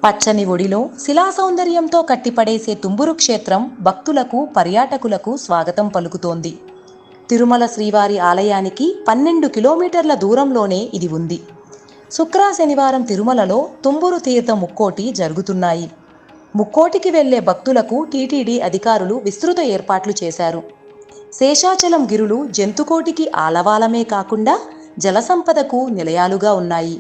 పచ్చని ఒడిలో శిలా సౌందర్యంతో కట్టిపడేసే తుంబురు క్షేత్రం భక్తులకు పర్యాటకులకు స్వాగతం పలుకుతోంది. తిరుమల శ్రీవారి ఆలయానికి 12 కిలోమీటర్ల దూరంలోనే ఇది ఉంది. శుక్ర శనివారం తిరుమలలో తుంబురు తీర్థ ముక్కోటి జరుగుతున్నాయి. ముక్కోటికి వెళ్లే భక్తులకు టీటీడీ అధికారులు విస్తృత ఏర్పాట్లు చేశారు. శేషాచలం గిరులు జంతుకోటికి ఆలవాలమే కాకుండా జలసంపదకు నిలయాలుగా ఉన్నాయి.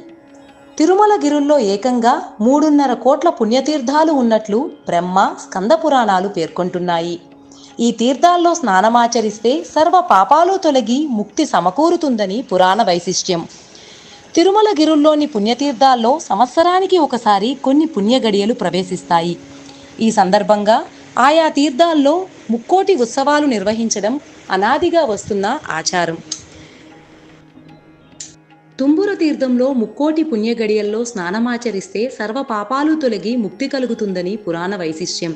తిరుమల గిరుల్లో ఏకంగా 3.5 కోట్ల పుణ్యతీర్థాలు ఉన్నట్లు బ్రహ్మ స్కంద పురాణాలు పేర్కొంటున్నాయి. ఈ తీర్థాల్లో స్నానమాచరిస్తే సర్వ పాపాలు తొలగి ముక్తి సమకూరుతుందని పురాణ వైశిష్ట్యం. తిరుమల గిరుల్లోని పుణ్యతీర్థాల్లో సంవత్సరానికి ఒకసారి కొన్ని పుణ్యగడియలు ప్రవేశిస్తాయి. ఈ సందర్భంగా ఆయా తీర్థాల్లో ముక్కోటి ఉత్సవాలు నిర్వహించడం అనాదిగా వస్తున్న ఆచారం. తుంబురు తీర్థంలో ముక్కోటి పుణ్యగడియల్లో స్నానమాచరిస్తే సర్వ పాపాలు తొలగి ముక్తి కలుగుతుందని పురాణ వైశిష్ట్యం.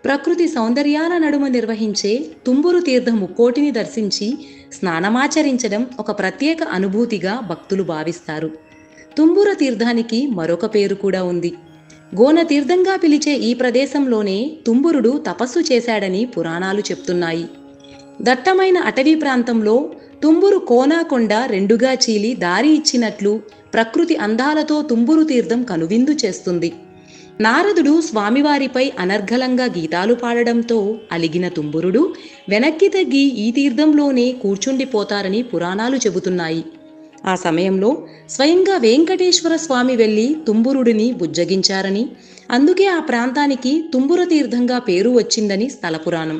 ప్రకృతి సౌందర్యాల నడుమ నిర్వహించే తుంబురు తీర్థ ముక్కోటిని దర్శించి స్నానమాచరించడం ఒక ప్రత్యేక అనుభూతిగా భక్తులు భావిస్తారు. తుంబుర తీర్థానికి మరొక పేరు కూడా ఉంది. గోన తీర్థంగా పిలిచే ఈ ప్రదేశంలోనే తుంబురుడు తపస్సు చేశాడని పురాణాలు చెప్తున్నాయి. దట్టమైన అటవీ ప్రాంతంలో తుంబురు కోనాకొండ రెండుగా చీలి దారి ఇచ్చినట్లు ప్రకృతి అందాలతో తుంబురు తీర్థం కనువిందు చేస్తుంది. నారదుడు స్వామివారిపై అనర్గళంగా గీతాలు పాడడంతో అలిగిన తుంబురుడు వెనక్కి తగ్గి ఈ తీర్థంలోనే కూర్చుండిపోతారని పురాణాలు చెబుతున్నాయి. ఆ సమయంలో స్వయంగా వెంకటేశ్వర స్వామి వెళ్లి తుంబురుడిని బుజ్జగించారని, అందుకే ఆ ప్రాంతానికి తుంబుర తీర్థంగా పేరు వచ్చిందని స్థల పురాణం.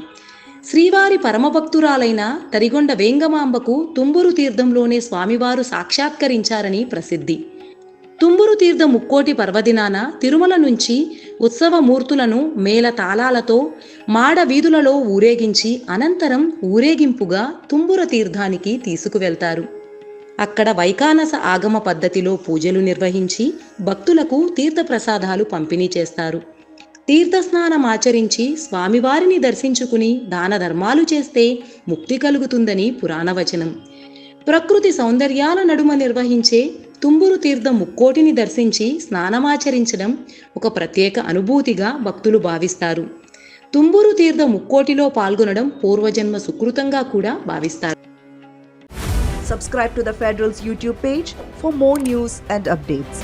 శ్రీవారి పరమభక్తురాలైన తరిగొండ వేంగమాంబకు తుంబురు తీర్థంలోనే స్వామివారు సాక్షాత్కరించారని ప్రసిద్ధి. తుంబురు తీర్థ ముక్కోటి పర్వదినాన తిరుమల నుంచి ఉత్సవ మూర్తులను మేళ తాళాలతో మాడ వీధులలో ఊరేగించి అనంతరం ఊరేగింపుగా తుంబుర తీర్థానికి తీసుకువెళ్తారు. అక్కడ వైకానస ఆగమ పద్ధతిలో పూజలు నిర్వహించి భక్తులకు తీర్థప్రసాదాలు పంపిణీ చేస్తారు. తీర్థస్నానమాచరించి స్వామివారిని దర్శించుకుని దాన ధర్మాలు చేస్తే ముక్తి కలుగుతుందని పురాణవచనం. ప్రకృతి సౌందర్యాల నడుమ నిర్వహించే తుంబురు తీర్థ ముక్కోటిని దర్శించి స్నానమాచరించడం ఒక ప్రత్యేక అనుభూతిగా భక్తులు భావిస్తారు. తుంబురు తీర్థ ముక్కోటిలో పాల్గొనడం పూర్వజన్మ సుకృతంగా కూడా భావిస్తారు. Subscribe to the Federal's YouTube page for more news and updates.